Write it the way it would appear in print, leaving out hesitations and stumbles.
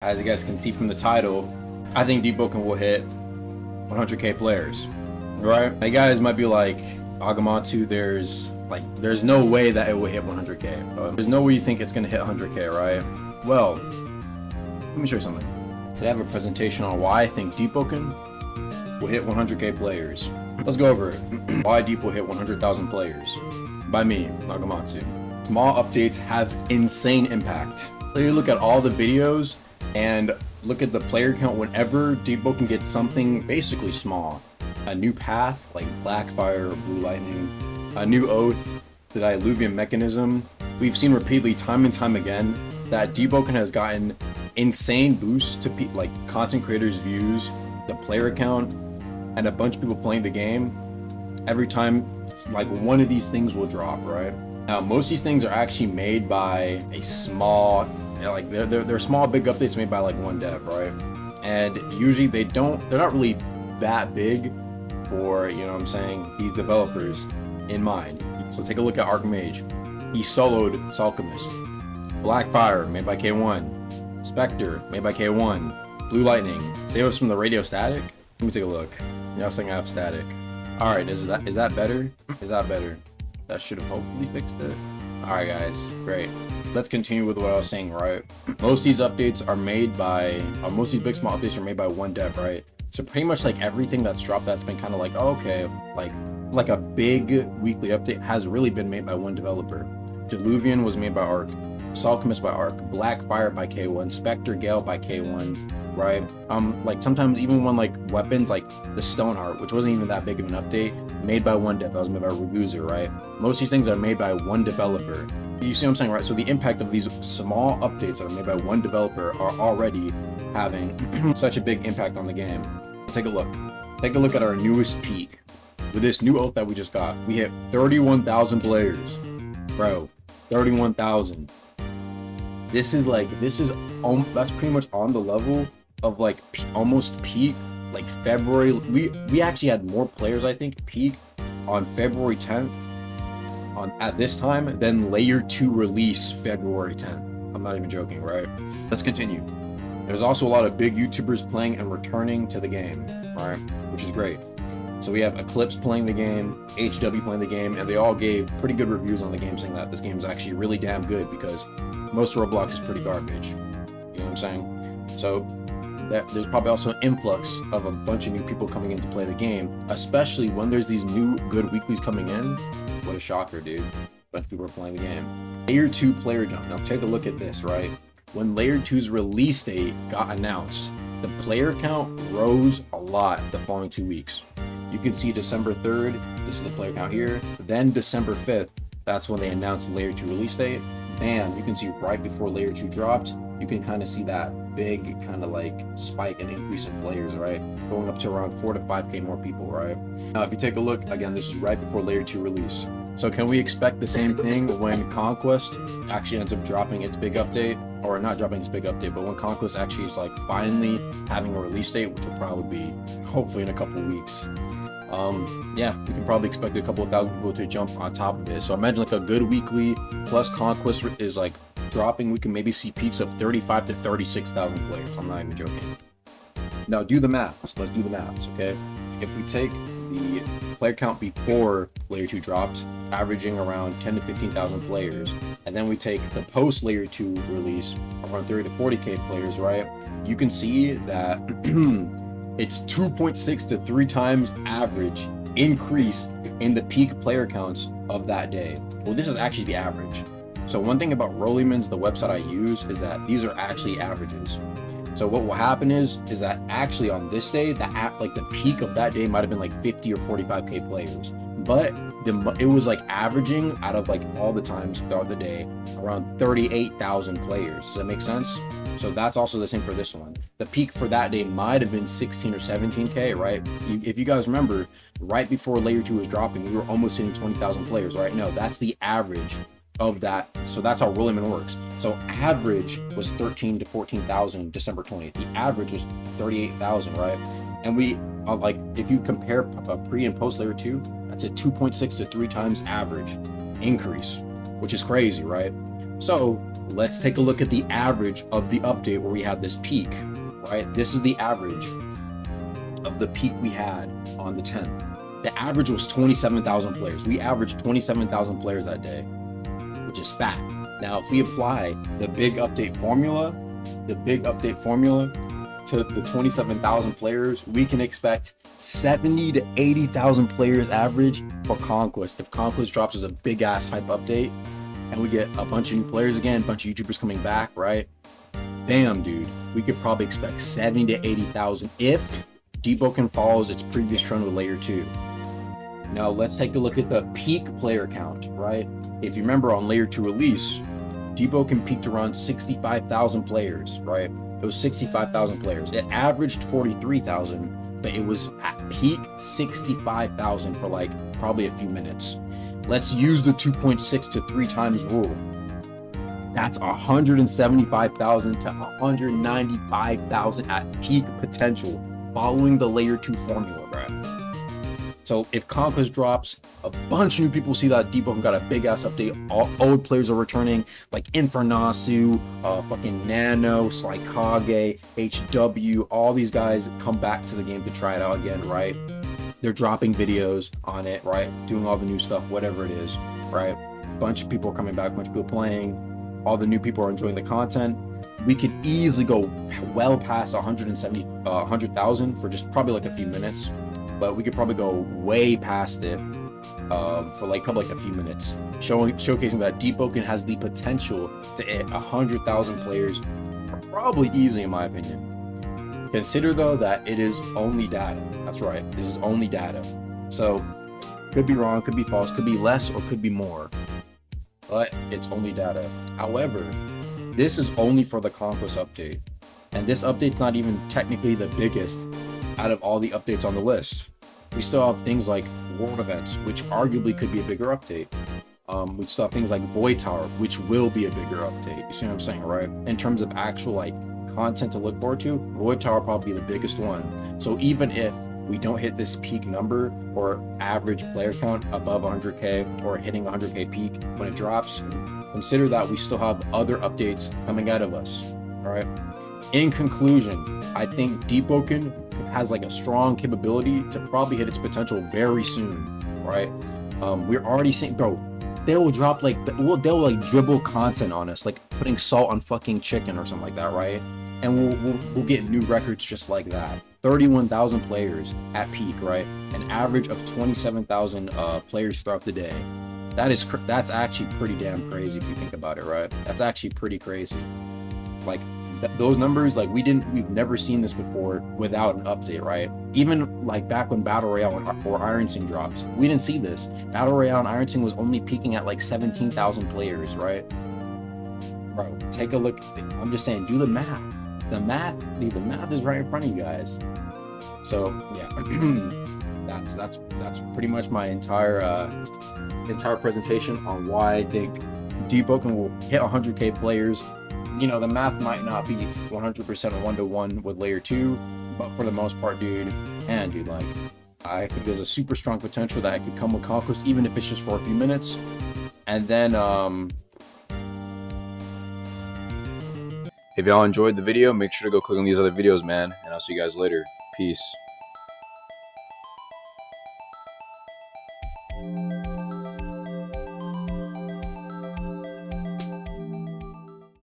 As you guys can see from the title, I think Deepwoken will hit 100k players, right? You guys might be like, Agamotto, there's no way that it will hit 100k. There's no way you think it's gonna hit 100k, right? Well, let me show you something. Today I have a presentation on why I think Deepwoken will hit 100k players. Let's go over it. Why Deep will hit 100,000 players. By me, Agamotto. Small updates have insane impact. So you look at all the videos and look at the player count whenever Deepwoken gets something basically small. A new path like Blackfire or Blue Lightning, a new oath, the Diluvian mechanism. We've seen repeatedly time and time again that Deepwoken has gotten insane boosts to like content creators' views, the player count, and a bunch of people playing the game. Every time like one of these things will drop, right? Now most of these things are actually made by a small, like they're small big updates made by like one dev, right? And usually they're not really that big for, you know what I'm saying, these developers in mind. So take a look at Archmage. He soloed Alchemist. Blackfire made by K1. Spectre made by K1. Blue Lightning. Save us from the radio static. Let me take a look. Yeah, I was thinking I have static. All right, is that better? Is that better? That should have hopefully fixed it. All right, guys, great. Let's continue with what I was saying, right? Most of these updates are made by, most of these big small updates are made by one dev, right? So pretty much like everything that's dropped that's been kind of like, oh, okay, like a big weekly update has really been made by one developer. Diluvian was made by Arc, Alchemist by Arc, Blackfire by K1, Spectre Gale by K1, right? Like sometimes even when like weapons like the Stoneheart, which wasn't even that big of an update, made by one dev, that was made by Raguzer, right? Most of these things are made by one developer. You see what I'm saying, right? So the impact of these small updates that are made by one developer are already having such a big impact on the game. Take a look. Take a look at our newest peak. With this new oath that we just got, we hit 31,000 players. Bro, 31,000. That's pretty much on the level of like almost peak, like February. We actually had more players, I think, peak on February 10th at this time than Layer 2 release February 10th. I'm not even joking, right? Let's continue. There's also a lot of big YouTubers playing and returning to the game, right? Which is great. So we have Eclipse playing the game, HW playing the game, and they all gave pretty good reviews on the game, saying that this game is actually really damn good because most Roblox is pretty garbage. You know what I'm saying? So there's probably also an influx of a bunch of new people coming in to play the game, especially when there's these new good weeklies coming in. What a shocker, dude. A bunch of people are playing the game. Layer 2 player jump. Now take a look at this, right? When Layer 2's release date got announced, the player count rose a lot the following 2 weeks. You can see December 3rd, this is the player count here. Then December 5th, that's when they announced Layer 2 release date. Bam, you can see right before Layer 2 dropped, you can kind of see that big kind of like spike and increase in players, right? Going up to around 4 to 5k more people, right? Now, if you take a look, again, this is right before Layer 2 release. So can we expect the same thing when Conquest actually ends up dropping its big update? Or not dropping its big update, but when Conquest actually is like finally having a release date, which will probably be hopefully in a couple of weeks. Yeah, we can probably expect a couple of thousand people to jump on top of it. So imagine like a good weekly plus Conquest is like dropping, we can maybe see peaks of 35 to 36,000 players. I'm not even joking. Now do the maths. Let's do the maths, okay? If we take the player count before Layer 2 dropped, averaging around 10 to 15,000 players, and then we take the post Layer 2 release, around 30 to 40k players, right? You can see that it's 2.6 to 3 times average increase in the peak player counts of that day. Well, this is actually the average. So one thing about Rollyman's, the website I use, is that these are actually averages. So what will happen is that actually on this day, the peak of that day might have been like 50 or 45k players, but it was like averaging out of like all the times throughout the day around 38,000 players. Does that make sense? So that's also the same for this one. The peak for that day might have been 16 or 17k, right? If you guys remember, right before Layer 2 was dropping, we were almost hitting 20,000 players, right? No, that's the average of that. So that's how Rollyman works. So average was 13 to 14,000 December 20th. The average was 38,000, right? And we like, if you compare pre and post Layer 2, that's a 2.6 to 3 times average increase, which is crazy, right? So let's take a look at the average of the update where we had this peak, right? This is the average of the peak we had on the 10th. The average was 27,000 players. We averaged 27,000 players that day, which is fat. Now, if we apply the big update formula to the 27,000 players, we can expect 70 to 80,000 players average for Conquest. If Conquest drops as a big ass hype update and we get a bunch of new players again, a bunch of YouTubers coming back, right? Damn, dude, we could probably expect 70 to 80,000 if Deboken follows its previous trend with Layer 2. Now, let's take a look at the peak player count, right? If you remember on Layer 2 release, Deboken peaked around 65,000 players, right? It was 65,000 players. It averaged 43,000, but it was at peak 65,000 for like probably a few minutes. Let's use the 2.6 to 3 times rule. That's 175,000 to 195,000 at peak potential following the Layer 2 formula, right? So if Conquest drops, a bunch of new people see that Deboken got a big ass update. All old players are returning, like Infernasu, fucking Nano, Slikage, HW. All these guys come back to the game to try it out again, right? They're dropping videos on it, right? Doing all the new stuff, whatever it is, right? Bunch of people are coming back, bunch of people playing. All the new people are enjoying the content. We could easily go well past 100,000 for just probably like a few minutes. But we could probably go way past it for like probably like a few minutes, showcasing that Deboken has the potential to hit 100,000 players, probably easily in my opinion. Consider though that it is only data. That's right, this is only data. So could be wrong, could be false, could be less or could be more, but it's only data. However, this is only for the Conquest update, and this update's not even technically the biggest out of all the updates on the list. We still have things like world events, which arguably could be a bigger update. We still have things like Void Tower, which will be a bigger update. You see what I'm saying, right? In terms of actual like content to look forward to, Void Tower will probably be the biggest one. So even if we don't hit this peak number or average player count above 100k or hitting 100k peak when it drops, consider that we still have other updates coming out of us. All right. In conclusion, I think Deboken has like a strong capability to probably hit its potential very soon, right? We're already seeing, bro, they will drop like, they'll like dribble content on us, like putting salt on fucking chicken or something like that, right? And we'll get new records just like that. 31,000 players at peak, right? An average of 27,000 players throughout the day. That's actually pretty damn crazy if you think about it, right? That's actually pretty crazy. Like, those numbers, like we've never seen this before without an update, right? Even like back when Battle Royale or Iron Sing dropped, we didn't see this. Battle Royale and Iron Sing was only peaking at like 17,000 players, right? Bro, take a look. I'm just saying, do the math. The math, dude, the math is right in front of you guys. So yeah, that's pretty much my entire presentation on why I think Deboken will hit 100k players. You know, the math might not be 100% one-to-one with Layer 2, but for the most part, dude, like, I think there's a super strong potential that it could come with Conquest, even if it's just for a few minutes. And then, if y'all enjoyed the video, make sure to go click on these other videos, man, and I'll see you guys later. Peace.